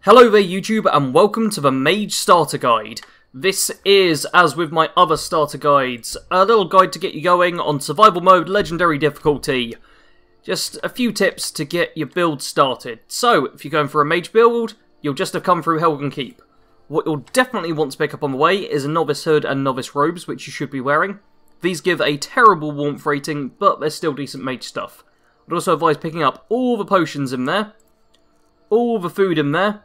Hello there YouTube and welcome to the Mage Starter Guide. This is, as with my other starter guides, a little guide to get you going on survival mode, legendary difficulty. Just a few tips to get your build started. So, if you're going for a mage build, you'll just have come through Helgen Keep. What you'll definitely want to pick up on the way is a novice hood and novice robes, which you should be wearing. These give a terrible warmth rating, but they're still decent mage stuff. I'd also advise picking up all the potions in there, all the food in there,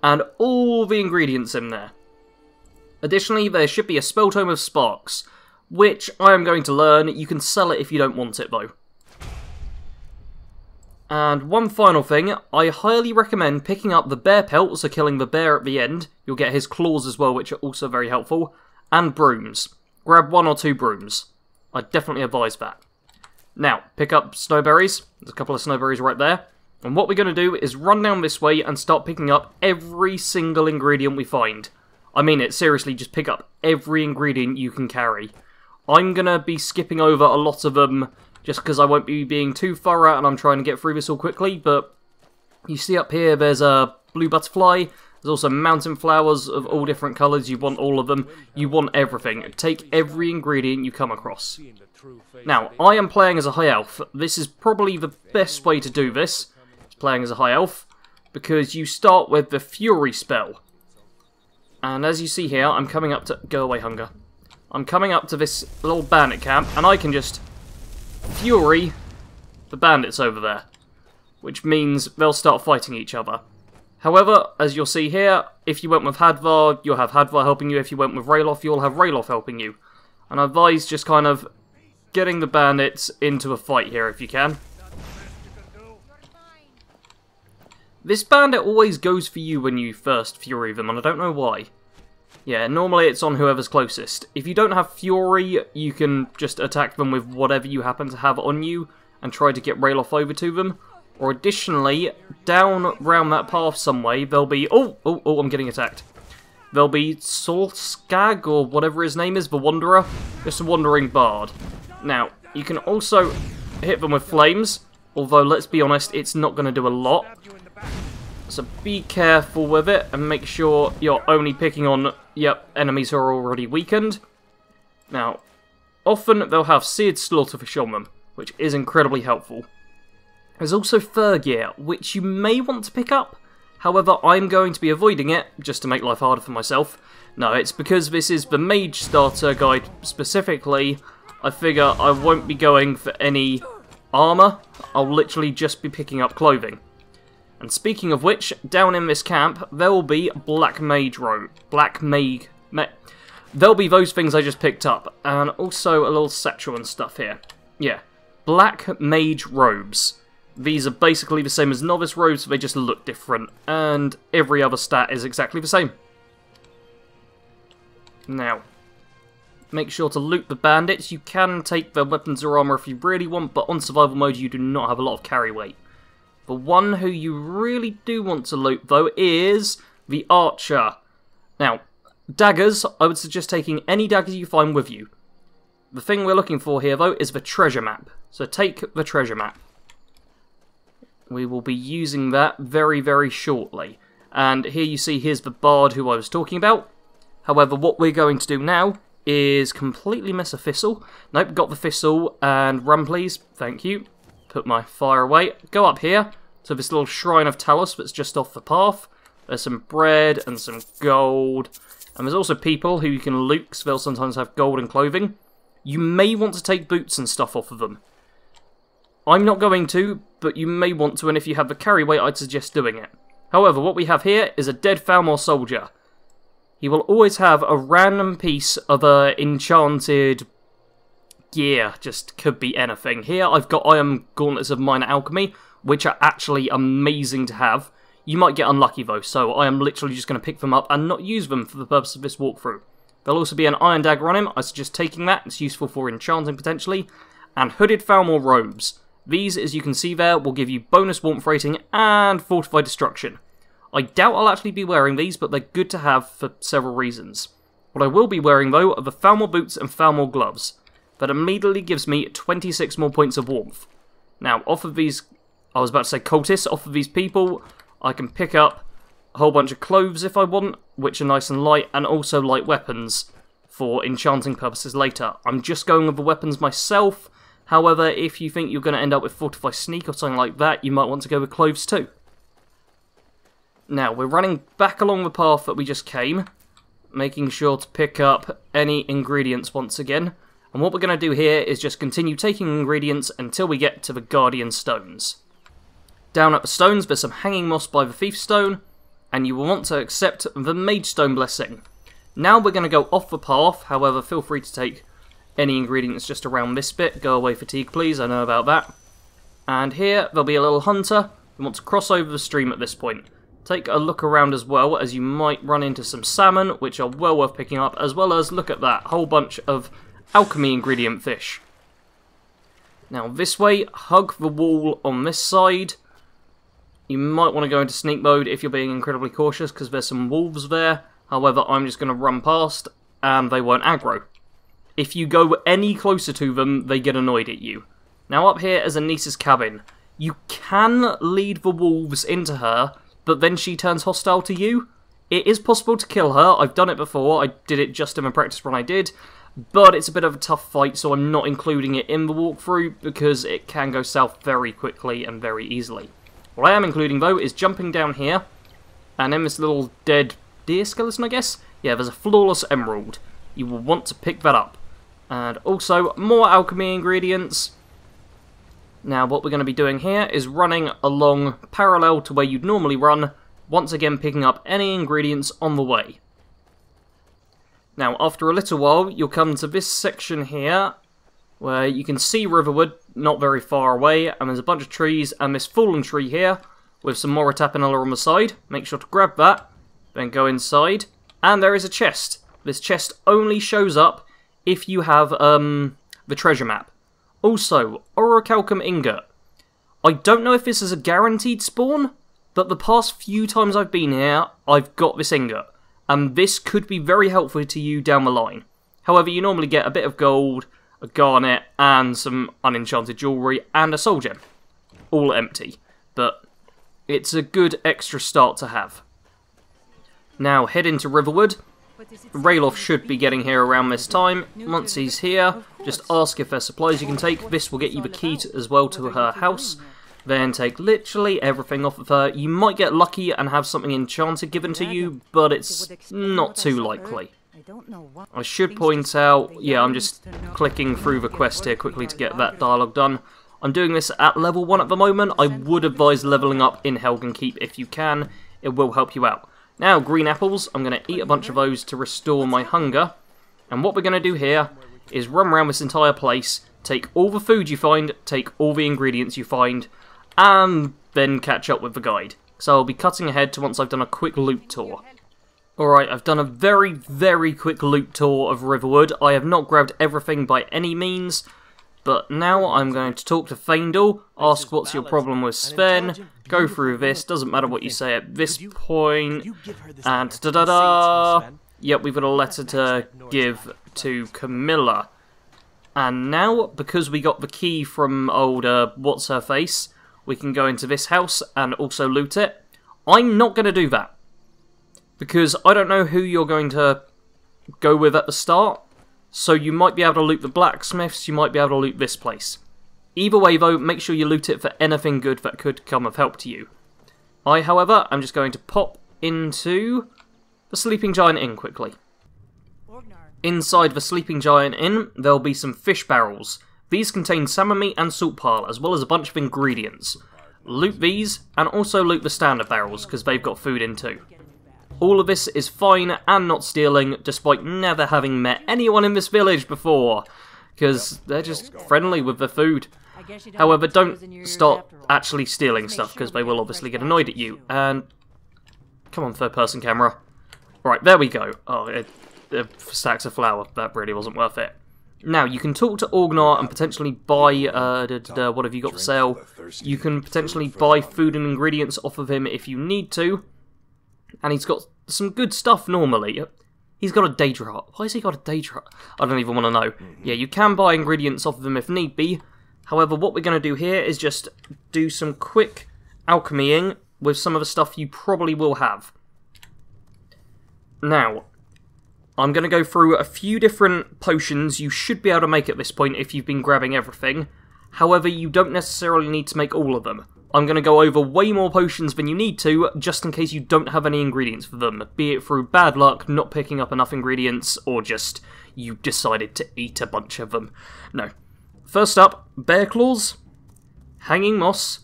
and all the ingredients in there. Additionally, there should be a spell tome of sparks, which I am going to learn. You can sell it if you don't want it though. And one final thing, I highly recommend picking up the bear pelt, so killing the bear at the end. You'll get his claws as well, which are also very helpful. And brooms. Grab 1 or 2 brooms. I definitely advise that. Now, pick up snowberries. There's a couple of snowberries right there. And what we're going to do is run down this way and start picking up every single ingredient we find. I mean it, seriously, just pick up every ingredient you can carry. I'm going to be skipping over a lot of them just because I won't be being too far out and I'm trying to get through this all quickly. But you see up here there's a blue butterfly. There's also mountain flowers of all different colours. You want all of them. You want everything. Take every ingredient you come across. Now, I am playing as a high elf. This is probably the best way to do this. Playing as a high elf, because you start with the Fury spell. And as you see here, I'm coming up to... Go away, hunger. I'm coming up to this little bandit camp, and I can just Fury the bandits over there. Which means they'll start fighting each other. However, as you'll see here, if you went with Hadvar, you'll have Hadvar helping you. If you went with Ralof, you'll have Ralof helping you. And I advise just kind of getting the bandits into a fight here if you can. This bandit always goes for you when you first Fury them, and I don't know why. Yeah, normally it's on whoever's closest. If you don't have Fury, you can just attack them with whatever you happen to have on you, and try to get Ralof over to them. Or additionally, down round that path some way, there'll be... Oh, I'm getting attacked. There'll be Solskag, or whatever his name is, the Wanderer. Just a wandering bard. Now, you can also hit them with flames, although let's be honest, it's not going to do a lot. So be careful with it and make sure you're only picking on, enemies who are already weakened. Now, often they'll have seared slaughterfish on them, which is incredibly helpful. There's also fur gear, which you may want to pick up. However, I'm going to be avoiding it, just to make life harder for myself. No, it's because this is the Mage Starter Guide specifically. I figure I won't be going for any armour. I'll literally just be picking up clothing. And speaking of which, down in this camp, there will be there'll be those things I just picked up, and also a little satchel and stuff here. Yeah, black mage robes. These are basically the same as novice robes, they just look different, and every other stat is exactly the same. Now, make sure to loot the bandits. You can take their weapons or armour if you really want, but on survival mode you do not have a lot of carry weight. The one who you really do want to loot, though, is the archer. Now, daggers, I would suggest taking any daggers you find with you. The thing we're looking for here, though, is the treasure map. So take the treasure map. We will be using that very, very shortly. And here you see, here's the bard who I was talking about. However, what we're going to do now is completely miss a thistle. Nope, got the thistle, and run please, thank you. Put my fire away. Go up here to this little shrine of Talos that's just off the path. There's some bread and some gold. And there's also people who you can loot, because they'll sometimes have gold and clothing. You may want to take boots and stuff off of them. I'm not going to, but you may want to, and if you have the carry weight, I'd suggest doing it. However, what we have here is a dead Falmor soldier. He will always have a random piece of enchanted gear, just could be anything. Here I've got iron gauntlets of minor alchemy, which are actually amazing to have. You might get unlucky though, so I am literally just going to pick them up and not use them for the purpose of this walkthrough. There'll also be an iron dagger on him. I suggest taking that, it's useful for enchanting potentially. And hooded Falmor robes. These, as you can see there, will give you bonus warmth rating and fortified destruction. I doubt I'll actually be wearing these, but they're good to have for several reasons. What I will be wearing though are the Falmor boots and Falmor gloves. That immediately gives me 26 more points of warmth. Now, off of these, I was about to say cultists, off of these people, I can pick up a whole bunch of cloves if I want, which are nice and light, and also light weapons for enchanting purposes later. I'm just going with the weapons myself. However, if you think you're going to end up with Fortify Sneak or something like that, you might want to go with cloves too. Now, we're running back along the path that we just came, making sure to pick up any ingredients once again. And what we're going to do here is just continue taking ingredients until we get to the Guardian Stones. Down at the stones, there's some hanging moss by the Thief Stone, and you will want to accept the Mage Stone Blessing. Now we're going to go off the path, however, feel free to take any ingredients just around this bit. Go away, fatigue, please, I know about that. And here, there'll be a little hunter who wants to cross over the stream at this point. Take a look around as well, as you might run into some salmon, which are well worth picking up, as well as, look at that, whole bunch of alchemy ingredient fish. Now this way, hug the wall on this side. You might want to go into sneak mode if you're being incredibly cautious, because there's some wolves there. However, I'm just going to run past, and they won't aggro. If you go any closer to them, they get annoyed at you. Now up here is Anisa's cabin. You can lead the wolves into her, but then she turns hostile to you. It is possible to kill her. I've done it before. I did it just in my practice run I did. But it's a bit of a tough fight, so I'm not including it in the walkthrough, because it can go south very quickly and very easily. What I am including, though, is jumping down here, and in this little dead deer skeleton, I guess? Yeah, there's a flawless emerald. You will want to pick that up. And also, more alchemy ingredients. Now, what we're going to be doing here is running along parallel to where you'd normally run, once again picking up any ingredients on the way. Now, after a little while, you'll come to this section here, where you can see Riverwood not very far away, and there's a bunch of trees, and this fallen tree here, with some more Tapinella on the side. Make sure to grab that, then go inside, and there is a chest. This chest only shows up if you have the treasure map. Also, Orichalcum Ingot. I don't know if this is a guaranteed spawn, but the past few times I've been here, I've got this ingot, and this could be very helpful to you down the line. However, you normally get a bit of gold, a garnet, and some unenchanted jewellery, and a soul gem. All empty, but it's a good extra start to have. Now, head into Riverwood. Rayloff should be getting here around this time. Once he's here, just ask if there's supplies you can take. This will get you the key as well to her house. Then take literally everything off of her. You might get lucky and have something enchanted given to you, but it's not too likely. I should point out, yeah, I'm just clicking through the quest here quickly to get that dialogue done. I'm doing this at level 1 at the moment. I would advise leveling up in Helgen Keep if you can. It will help you out. Now, green apples, I'm going to eat a bunch of those to restore my hunger. And what we're going to do here is run around this entire place, take all the food you find, take all the ingredients you find, and then catch up with the guide. So I'll be cutting ahead to once I've done a quick loot tour. Alright, I've done a very, very quick loot tour of Riverwood. I have not grabbed everything by any means, but now I'm going to talk to Faendal, ask what's your problem with Sven, go through this, doesn't matter what you say at this point, and da-da-da! Yep, we've got a letter to give to Camilla. And now, because we got the key from old, what's-her-face, we can go into this house and also loot it. I'm not going to do that, because I don't know who you're going to go with at the start. So you might be able to loot the blacksmiths, you might be able to loot this place. Either way though, make sure you loot it for anything good that could come of help to you. I, however, am just going to pop into the Sleeping Giant Inn quickly. Inside the Sleeping Giant Inn, there'll be some fish barrels. These contain salmon meat and salt pile, as well as a bunch of ingredients. Loot these, and also loot the standard barrels, because they've got food in too. All of this is fine and not stealing, despite never having met anyone in this village before, because they're just friendly with the food. However, don't start actually stealing stuff, because they will obviously get annoyed at you. And come on, third-person camera. Right, there we go. Oh, stacks of flour. That really wasn't worth it. Now, you can talk to Orgnar and potentially buy, what have you got for sale? You can potentially buy food and ingredients off of him if you need to. And he's got some good stuff normally. He's got a Daedra. Why has he got a Daedra? I don't even want to know. Yeah, you can buy ingredients off of him if need be. However, what we're going to do here is just do some quick alchemying with some of the stuff you probably will have. Now, I'm going to go through a few different potions you should be able to make at this point if you've been grabbing everything. However, you don't necessarily need to make all of them. I'm going to go over way more potions than you need to, just in case you don't have any ingredients for them, be it through bad luck, not picking up enough ingredients, or just you decided to eat a bunch of them. No. First up, bear claws, hanging moss,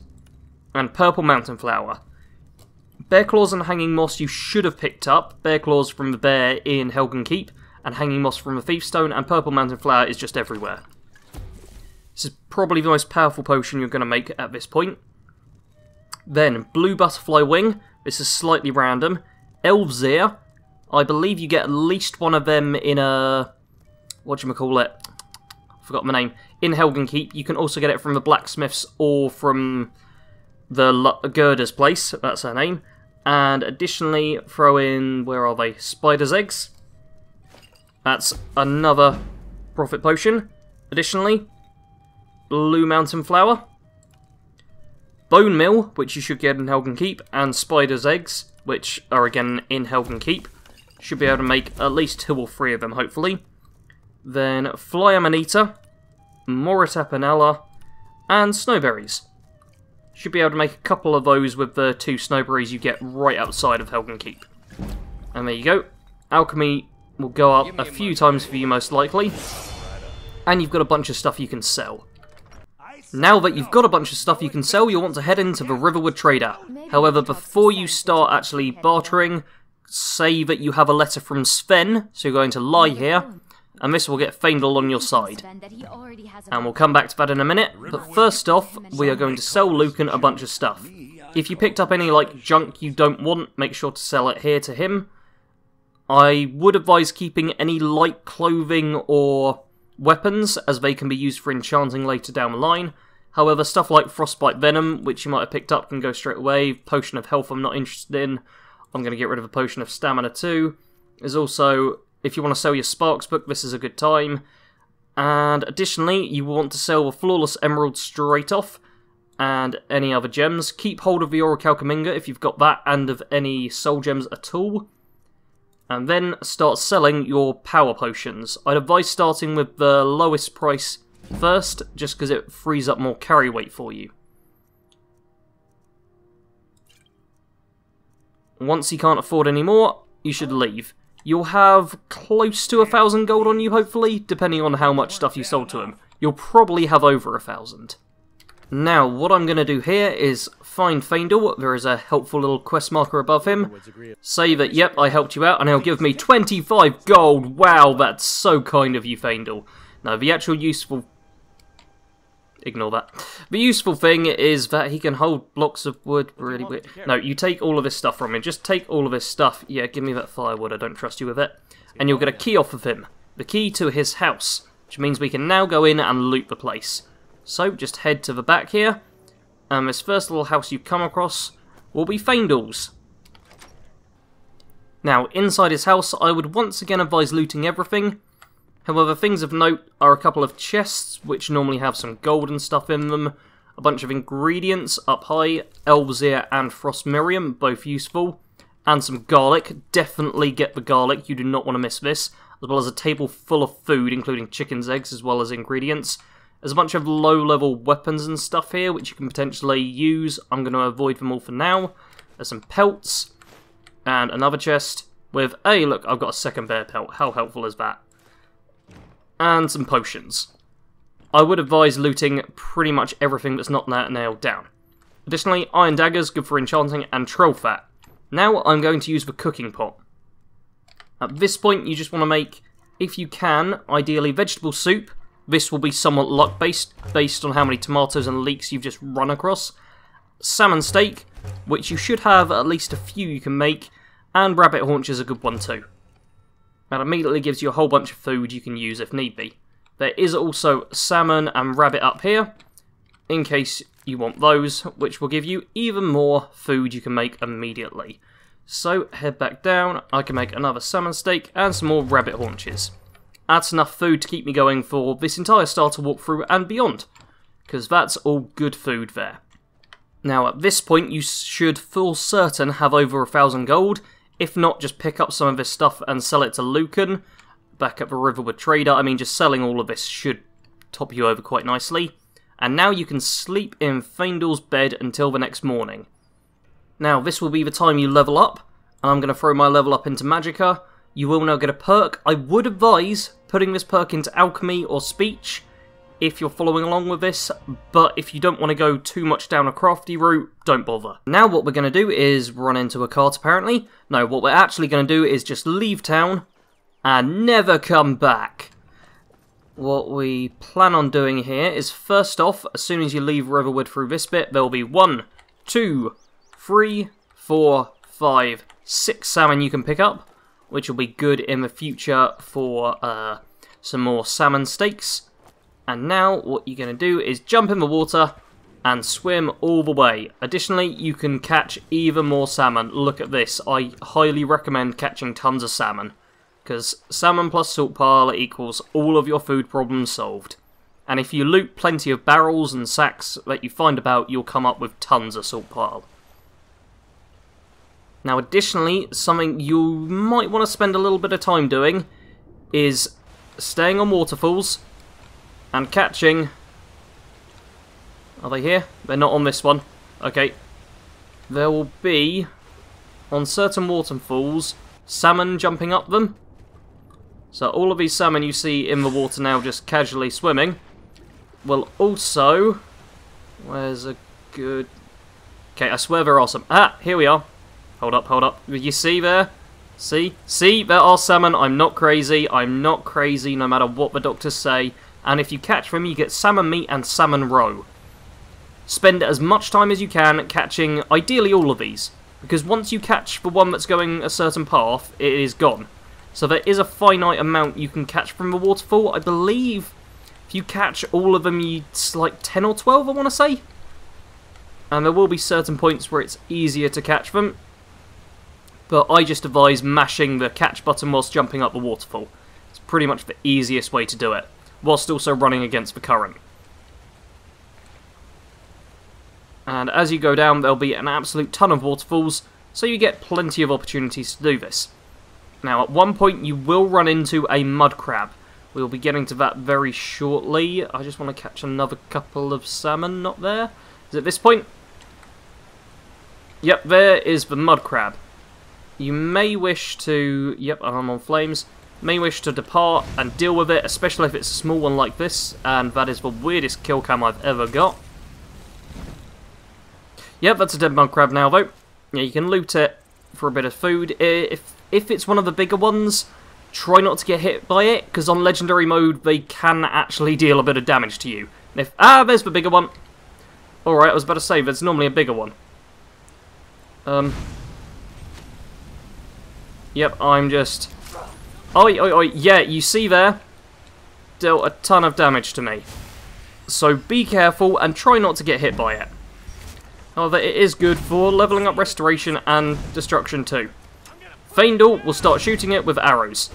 and purple mountain flower. Bear claws and hanging moss you should have picked up. Bear claws from the bear in Helgen Keep, and hanging moss from the thief stone, and purple mountain flower is just everywhere. This is probably the most powerful potion you're going to make at this point. Then, blue butterfly wing. This is slightly random. Elves ear. I believe you get at least one of them in a... whatchamacallit? Forgot my name. In Helgen Keep. You can also get it from the blacksmiths or from the Gerda's place. That's her name. And additionally, throw in... where are they? Spider's eggs. That's another profit potion. Additionally, blue mountain flower. Bone Mill, which you should get in Helgen Keep, and Spider's Eggs, which are again in Helgen Keep. Should be able to make at least 2 or 3 of them, hopefully. Then Fly Amanita, Tapinella, and Snowberries. Should be able to make a couple of those with the 2 Snowberries you get right outside of Helgen Keep. And there you go. Alchemy will go up a few times for you most likely. And you've got a bunch of stuff you can sell. Now that you've got a bunch of stuff you can sell, you'll want to head into the Riverwood trader. However, before you start actually bartering, say that you have a letter from Sven, so you're going to lie here, and this will get Faendal on your side. And we'll come back to that in a minute, but first off, we are going to sell Lucan a bunch of stuff. If you picked up any like junk you don't want, make sure to sell it here to him. I would advise keeping any light clothing or weapons, as they can be used for enchanting later down the line. However, stuff like Frostbite Venom, which you might have picked up, can go straight away. Potion of Health I'm not interested in. I'm going to get rid of a Potion of Stamina too. There's also, if you want to sell your Sparks book, this is a good time. And additionally, you will want to sell the Flawless Emerald straight off, and any other gems. Keep hold of the Orichalcaminga if you've got that, and of any soul gems at all. And then start selling your power potions. I'd advise starting with the lowest price first, just because it frees up more carry weight for you. Once you can't afford any more, you should leave. You'll have close to 1,000 gold on you, hopefully, depending on how much stuff you sold to him. You'll probably have over 1,000. Now, what I'm going to do here is find Faendal. There is a helpful little quest marker above him. Say that, yep, I helped you out, and he'll give me 25 gold. Wow, that's so kind of you, Faendal. Now, the actual useful... ignore that. The useful thing is that he can hold blocks of wood really weird. No, you take all of this stuff from him. Just take all of his stuff. Yeah, give me that firewood. I don't trust you with it. And you'll get a key off of him. The key to his house, which means we can now go in and loot the place. So, just head to the back here, and this first little house you come across will be Faendal's. Now, inside his house, I would once again advise looting everything. However, things of note are a couple of chests, which normally have some gold and stuff in them, a bunch of ingredients up high, Elves Ear and Frost Miriam, both useful, and some garlic. Definitely get the garlic, you do not want to miss this, as well as a table full of food, including chicken's eggs, as well as ingredients. There's a bunch of low-level weapons and stuff here, which you can potentially use. I'm going to avoid them all for now. There's some pelts, and another chest with, hey, look, I've got a second bear pelt. How helpful is that? And some potions. I would advise looting pretty much everything that's not nailed down. Additionally, iron daggers, good for enchanting, and troll fat. Now I'm going to use the cooking pot. At this point, you just want to make, if you can, ideally vegetable soup. This will be somewhat luck-based, based on how many tomatoes and leeks you've just run across. Salmon steak, which you should have at least a few you can make, and rabbit haunch is a good one too. That immediately gives you a whole bunch of food you can use if need be. There is also salmon and rabbit up here, in case you want those, which will give you even more food you can make immediately. So, head back down, I can make another salmon steak and some more rabbit haunches. That's enough food to keep me going for this entire starter walkthrough and beyond, because that's all good food there. Now, at this point, you should for certain have over 1,000 gold. If not, just pick up some of this stuff and sell it to Lucan, back at the Riverwood trader. I mean, just selling all of this should top you over quite nicely. And now you can sleep in Faendal's bed until the next morning. Now, this will be the time you level up, and I'm going to throw my level up into Magicka. You will now get a perk. I would advise putting this perk into Alchemy or Speech if you're following along with this, but if you don't want to go too much down a crafty route, don't bother. Now what we're going to do is run into a cart, apparently. No, what we're actually going to do is just leave town and never come back. What we plan on doing here is, first off, as soon as you leave Riverwood through this bit, there will be 1, 2, 3, 4, 5, 6 salmon you can pick up, which will be good in the future for some more salmon steaks. And now what you're going to do is jump in the water and swim all the way. Additionally, you can catch even more salmon. Look at this. I highly recommend catching tons of salmon, because salmon plus salt pile equals all of your food problems solved. And if you loot plenty of barrels and sacks that you find about, you'll come up with tons of salt pile. Now additionally, something you might want to spend a little bit of time doing is staying on waterfalls and catching... Are they here? They're not on this one. Okay. There will be, on certain waterfalls, salmon jumping up them. So all of these salmon you see in the water now just casually swimming will also... Where's a good... Okay, I swear there are some... Ah, here we are. Hold up, hold up. You see there? See? See? There are salmon. I'm not crazy. I'm not crazy no matter what the doctors say. And if you catch them, you get salmon meat and salmon roe. Spend as much time as you can catching, ideally, all of these. Because once you catch the one that's going a certain path, it is gone. So there is a finite amount you can catch from the waterfall. I believe if you catch all of them, it's like 10 or 12, I want to say. And there will be certain points where it's easier to catch them. But I just advise mashing the catch button whilst jumping up the waterfall. It's pretty much the easiest way to do it, whilst also running against the current. And as you go down, there'll be an absolute ton of waterfalls, so you get plenty of opportunities to do this. Now, at one point, you will run into a mud crab. We'll be getting to that very shortly. I just want to catch another couple of salmon, not there. Is it this point? Yep, there is the mud crab. You may wish to... Yep, I'm on flames. May wish to depart and deal with it, especially if it's a small one like this, and that is the weirdest kill cam I've ever got. Yep, that's a dead mud crab now, though. Yeah, you can loot it for a bit of food. If it's one of the bigger ones, try not to get hit by it, because on Legendary mode, they can actually deal a bit of damage to you. And if... Ah, there's the bigger one. Alright, I was about to say, there's normally a bigger one. Yep, I'm just... Oi, oi, oi, yeah, you see there? Dealt a ton of damage to me. So be careful and try not to get hit by it. However, it is good for leveling up Restoration and Destruction too. Faendal will start shooting it with arrows.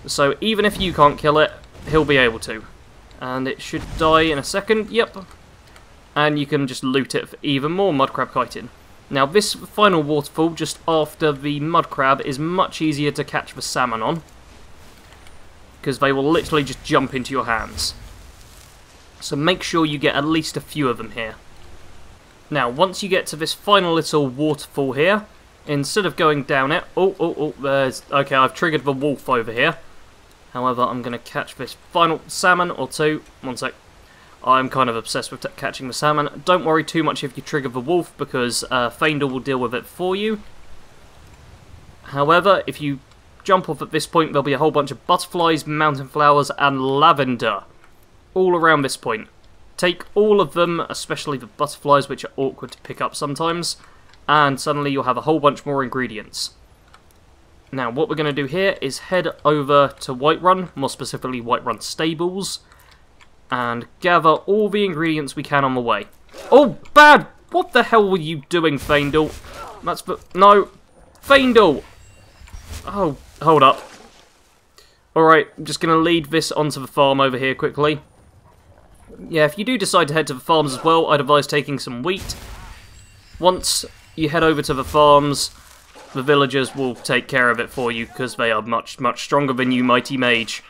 So even if you can't kill it, he'll be able to. And it should die in a second, yep. And you can just loot it for even more mudcrab chitin. Now this final waterfall just after the mudcrab is much easier to catch the salmon on, because they will literally just jump into your hands. So make sure you get at least a few of them here. Now once you get to this final little waterfall here, instead of going down it... there's... Okay, I've triggered the wolf over here. However, I'm going to catch this final salmon or two. One sec. I'm kind of obsessed with catching the salmon. Don't worry too much if you trigger the wolf, because Faendal will deal with it for you. However, if you jump off at this point, there'll be a whole bunch of butterflies, mountain flowers, and lavender all around this point. Take all of them, especially the butterflies, which are awkward to pick up sometimes, and suddenly you'll have a whole bunch more ingredients. Now, what we're going to do here is head over to Whiterun, more specifically Whiterun Stables, and gather all the ingredients we can on the way. Oh, bad! What the hell were you doing, Faendal? That's... No! Faendal! Oh, hold up. Alright, I'm just going to lead this onto the farm over here quickly. Yeah, if you do decide to head to the farms as well, I'd advise taking some wheat. Once you head over to the farms, the villagers will take care of it for you because they are much, much stronger than you, mighty mage.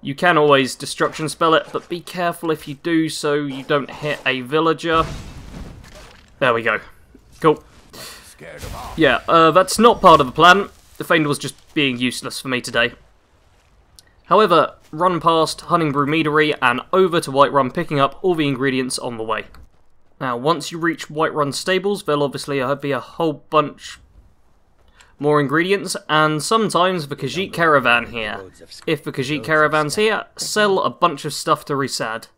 You can always destruction spell it, but be careful if you do so you don't hit a villager. There we go. Cool. Yeah, that's not part of the plan. The Feint was just being useless for me today. However, run past Honningbrew Meadery and over to Whiterun, picking up all the ingredients on the way. Now, once you reach Whiterun stables, there'll obviously be a whole bunch more ingredients, and sometimes the Khajiit caravan here. If the Khajiit caravan's here, sell a bunch of stuff to Riverside.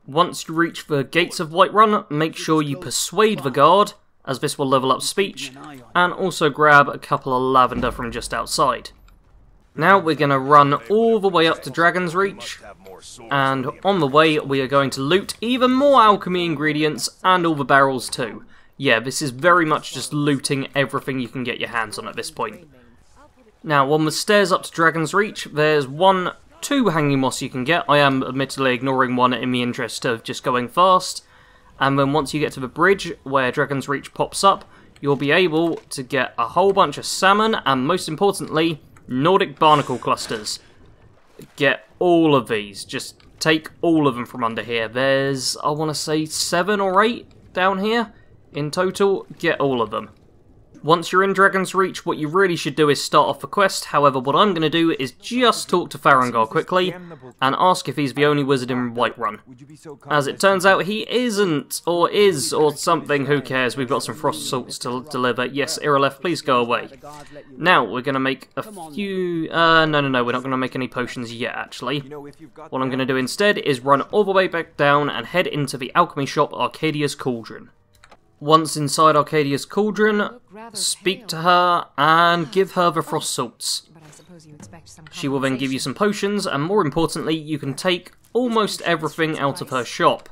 Once you reach the gates of Whiterun, make sure you persuade the guard, as this will level up speech, and also grab a couple of lavender from just outside. Now we're going to run all the way up to Dragon's Reach, and on the way we are going to loot even more alchemy ingredients and all the barrels too. Yeah, this is very much just looting everything you can get your hands on at this point. Now, on the stairs up to Dragon's Reach, there's two hanging moss you can get. I am admittedly ignoring one in the interest of just going fast. And then once you get to the bridge where Dragon's Reach pops up, you'll be able to get a whole bunch of salmon and, most importantly, Nordic barnacle clusters. Get all of these. Just take all of them from under here. There's, I want to say, 7 or 8 down here. In total, get all of them. Once you're in Dragon's Reach, what you really should do is start off the quest. However, what I'm going to do is just talk to Farengar quickly and ask if he's the only wizard in Whiterun. As it turns out, he isn't, or is, or something, who cares. We've got some frost salts to deliver. Yes, Irilef, please go away. Now, we're going to make a few... no, we're not going to make any potions yet, actually. What I'm going to do instead is run all the way back down and head into the alchemy shop, Arcadia's Cauldron. Once inside Arcadia's Cauldron, speak to her and give her the frost salts. She will then give you some potions, and more importantly, you can take almost everything out of her shop.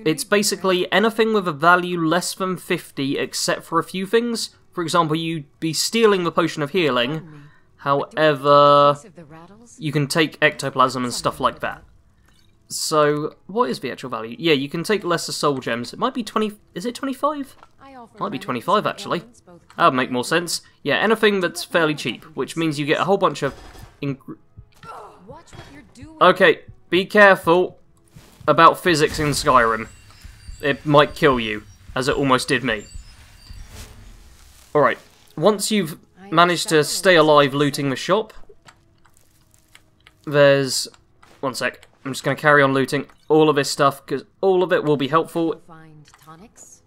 It's basically anything with a value less than 50 except for a few things. For example, you'd be stealing the potion of healing, however, you can take ectoplasm and stuff like that. So, what is the actual value? Yeah, you can take lesser soul gems. It might be 20... Is it 25? Might be 25, actually. That would make more sense. Yeah, anything that's fairly cheap, which means you get a whole bunch of... Okay, be careful about physics in Skyrim. It might kill you, as it almost did me. Alright, once you've managed to stay alive looting the shop, there's... One sec. I'm just going to carry on looting all of this stuff, because all of it will be helpful.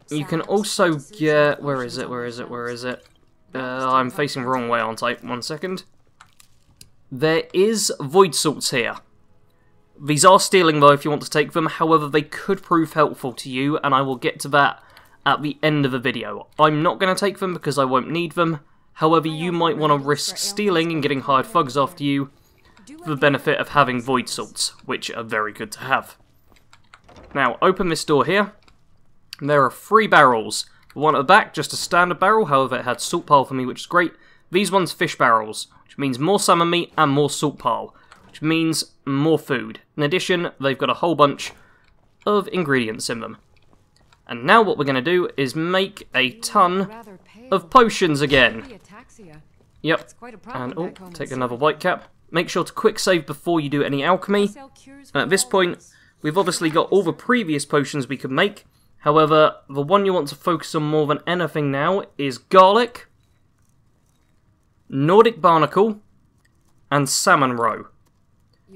You can also get... Where is it? I'm facing the wrong way, aren't I? 1 second. There is void salts here. These are stealing, though, if you want to take them. However, they could prove helpful to you, and I will get to that at the end of the video. I'm not going to take them because I won't need them. However, you might want to risk stealing and getting hired thugs after you, for the benefit of having void salts, which are very good to have. Now, open this door here. There are 3 barrels. The one at the back, just a standard barrel, however it had salt pile for me, which is great. These ones, fish barrels, which means more salmon meat and more salt pile, which means more food. In addition, they've got a whole bunch of ingredients in them. And now what we're going to do is make a ton of potions again. Yep, and oh, take another white cap. Make sure to quick save before you do any alchemy. And at this point, we've obviously got all the previous potions we could make. However, the one you want to focus on more than anything now is garlic, Nordic barnacle, and salmon roe.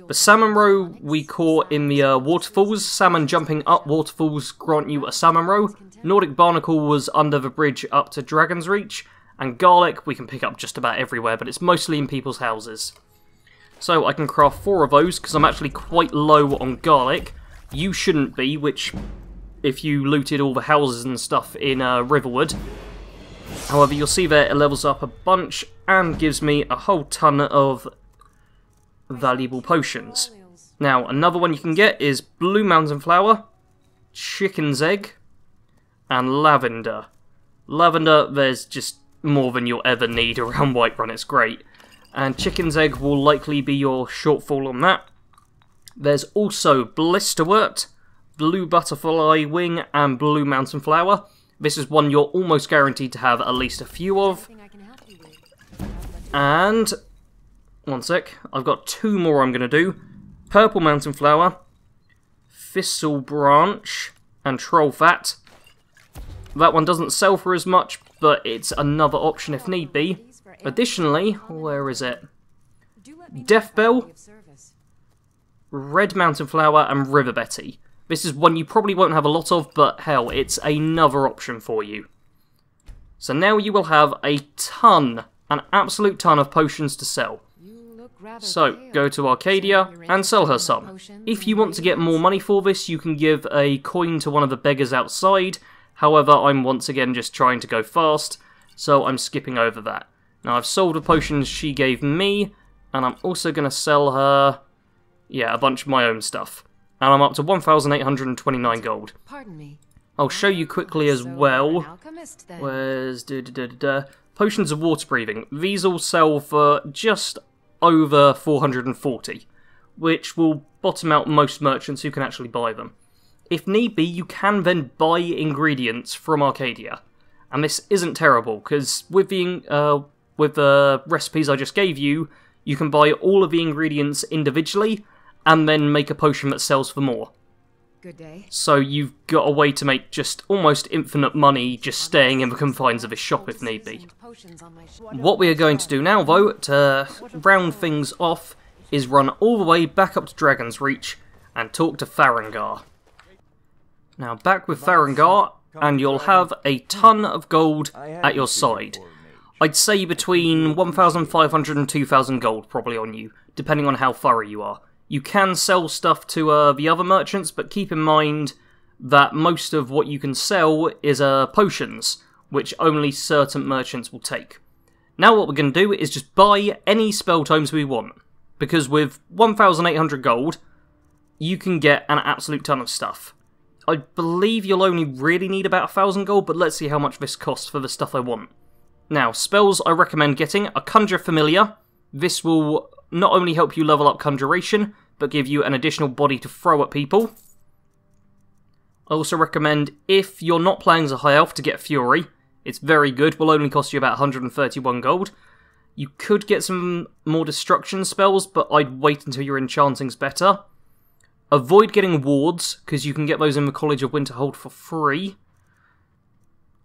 The salmon roe we caught in the waterfalls. Salmon jumping up waterfalls grant you a salmon roe. Nordic barnacle was under the bridge up to Dragon's Reach. And garlic we can pick up just about everywhere, but it's mostly in people's houses. So I can craft 4 of those, because I'm actually quite low on garlic. You shouldn't be, which, if you looted all the houses and stuff in Riverwood. However, you'll see there it levels up a bunch, and gives me a whole ton of valuable potions. Now, another one you can get is blue mountain flower, chicken's egg, and lavender. Lavender, there's just more than you'll ever need around Whiterun, it's great. And chicken's egg will likely be your shortfall on that. There's also blisterwort, blue butterfly wing, and blue mountain flower. This is one you're almost guaranteed to have at least a few of. And, one sec, I've got 2 more I'm going to do. Purple Mountain Flower, Thistle Branch, and Troll Fat. That one doesn't sell for as much, but it's another option if need be. Additionally, where is it? Death Bell, Red Mountain Flower, and River Betty. This is one you probably won't have a lot of, but hell, it's another option for you. So now you will have a ton, an absolute ton of potions to sell. So, go to Arcadia and sell her some. If you want to get more money for this, you can give a coin to one of the beggars outside. However, I'm once again just trying to go fast, so I'm skipping over that. Now, I've sold the potions she gave me, and I'm also going to sell her, yeah, a bunch of my own stuff. And I'm up to 1,829 gold. Pardon me. I'll show you quickly as well. Where's Potions of Water Breathing. These all sell for just over 440, which will bottom out most merchants who can actually buy them. If need be, you can then buy ingredients from Arcadia. And this isn't terrible, because with the recipes I just gave you, you can buy all of the ingredients individually, and then make a potion that sells for more. Good day. So you've got a way to make just almost infinite money just staying in the confines of a shop if need be. What we are going to do now, though, to round things off, is run all the way back up to Dragon's Reach and talk to Farengar. Now, back with Farengar, and you'll have a ton of gold at your side. I'd say between 1,500 and 2,000 gold probably on you, depending on how thorough you are. You can sell stuff to the other merchants, but keep in mind that most of what you can sell is potions, which only certain merchants will take. Now what we're going to do is just buy any spell tomes we want, because with 1,800 gold, you can get an absolute ton of stuff. I believe you'll only really need about 1,000 gold, but let's see how much this costs for the stuff I want. Now, spells I recommend getting are Conjure Familiar. This will not only help you level up Conjuration, but give you an additional body to throw at people. I also recommend, if you're not playing as a high elf, to get Fury. It's very good, will only cost you about 131 gold. You could get some more destruction spells, but I'd wait until your enchanting's better. Avoid getting wards, because you can get those in the College of Winterhold for free.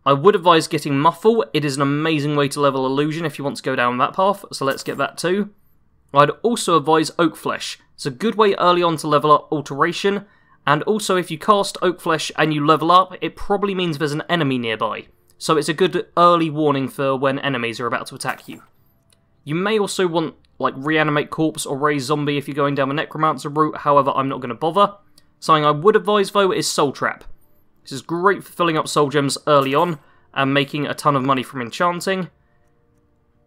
I would advise getting Muffle. It is an amazing way to level Illusion if you want to go down that path, so let's get that too. I'd also advise Oak Flesh. It's a good way early on to level up Alteration, and also if you cast Oak Flesh and you level up, it probably means there's an enemy nearby. So it's a good early warning for when enemies are about to attack you. You may also want, like, Reanimate Corpse or Raise Zombie if you're going down the Necromancer route, however I'm not going to bother. Something I would advise though is Soul Trap. This is great for filling up soul gems early on and making a ton of money from enchanting.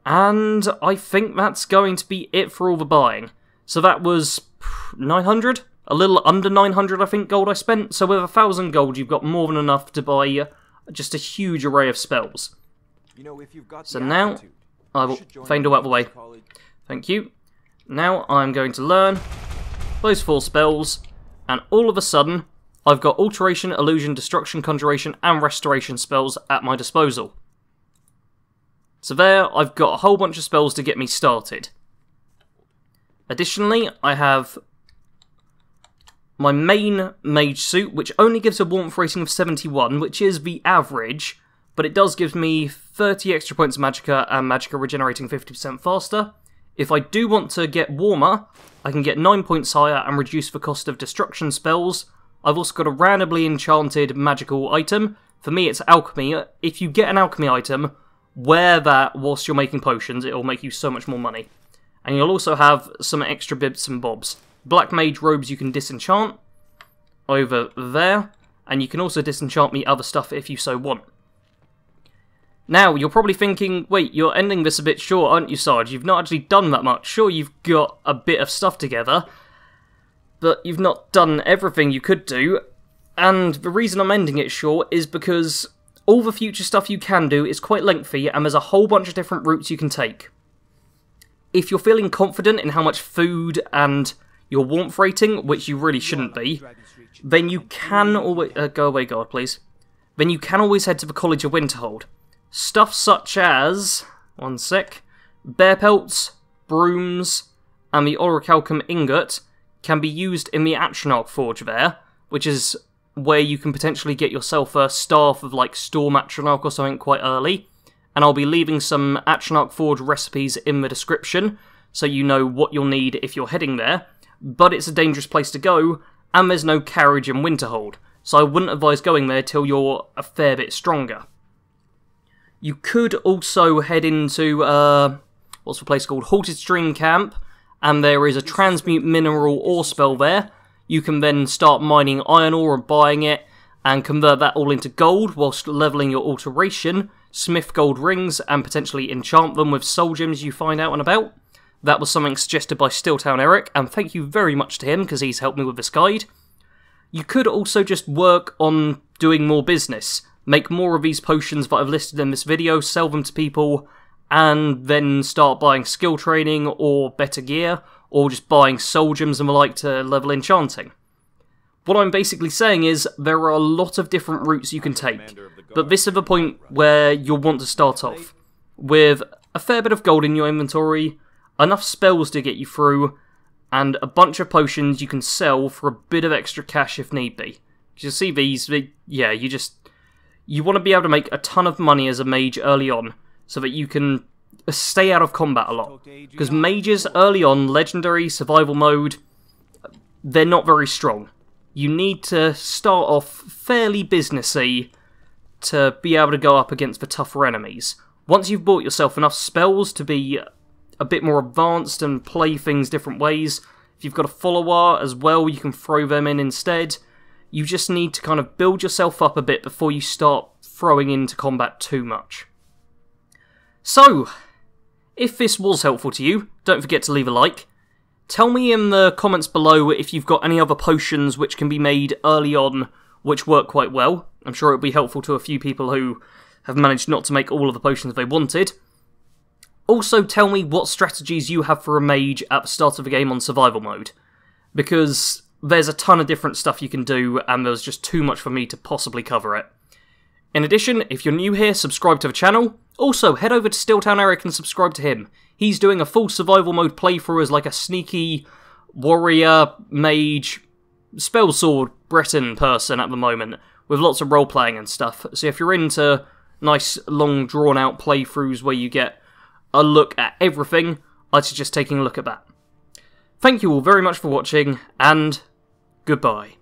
And I think that's going to be it for all the buying. So that was 900? A little under 900 I think gold I spent. So with 1,000 gold you've got more than enough to buy just a huge array of spells. So now I will Faendal out of the way. Thank you. Now I'm going to learn those 4 spells, and all of a sudden I've got Alteration, Illusion, Destruction, Conjuration, and Restoration spells at my disposal. So there, I've got a whole bunch of spells to get me started. Additionally, I have my main Mage suit, which only gives a warmth rating of 71, which is the average, but it does give me 30 extra points of Magicka, and Magicka regenerating 50% faster. If I do want to get warmer, I can get 9 points higher and reduce the cost of destruction spells. I've also got a randomly enchanted magical item. For me, it's alchemy. If you get an alchemy item, wear that whilst you're making potions. It'll make you so much more money. And you'll also have some extra bits and bobs. Black Mage robes you can disenchant over there. And you can also disenchant me other stuff if you so want. Now, you're probably thinking, wait, you're ending this a bit short, aren't you, Sarge? You've not actually done that much. Sure, you've got a bit of stuff together, but you've not done everything you could do, and the reason I'm ending it short is because all the future stuff you can do is quite lengthy, and there's a whole bunch of different routes you can take. If you're feeling confident in how much food and your warmth rating, which you really shouldn't be, then you can always... go away, God, please. then you can always head to the College of Winterhold. Stuff such as, one sec, bear pelts, brooms, and the orichalcum ingot can be used in the Atronach Forge there, which is where you can potentially get yourself a staff of like Storm Atronach or something quite early. And I'll be leaving some Atronach Forge recipes in the description, so you know what you'll need if you're heading there. But it's a dangerous place to go, and there's no carriage in Winterhold, so I wouldn't advise going there till you're a fair bit stronger. You could also head into, what's the place called? Halted Stream Camp, and there is a transmute mineral ore spell there. You can then start mining iron ore and buying it, and convert that all into gold whilst levelling your alteration, smith gold rings, and potentially enchant them with soul gems you find out and about. That was something suggested by Stilltown Eric, and thank you very much to him because he's helped me with this guide. You could also just work on doing more business. Make more of these potions that I've listed in this video, sell them to people, and then start buying skill training or better gear, or just buying soul gems and the like to level enchanting. What I'm basically saying is there are a lot of different routes you can take, but this is the point where you'll want to start off, with a fair bit of gold in your inventory, enough spells to get you through, and a bunch of potions you can sell for a bit of extra cash if need be. You see these, you want to be able to make a ton of money as a mage early on, so that you can stay out of combat a lot. Because mages early on, legendary, survival mode, they're not very strong. You need to start off fairly businessy to be able to go up against the tougher enemies. Once you've bought yourself enough spells to be a bit more advanced and play things different ways, if you've got a follower as well, you can throw them in instead. You just need to kind of build yourself up a bit before you start throwing into combat too much. So, if this was helpful to you, don't forget to leave a like. Tell me in the comments below if you've got any other potions which can be made early on which work quite well. I'm sure it'll be helpful to a few people who have managed not to make all of the potions they wanted. Also, tell me what strategies you have for a mage at the start of the game on survival mode, because there's a ton of different stuff you can do, and there's just too much for me to possibly cover it. In addition, if you're new here, subscribe to the channel. Also, head over to Stilltown Eric and subscribe to him. He's doing a full survival mode playthrough as like a sneaky warrior, mage, spellsword Breton person at the moment, with lots of role-playing and stuff. So if you're into nice, long, drawn-out playthroughs where you get a look at everything, I'd suggest taking a look at that. Thank you all very much for watching, and goodbye.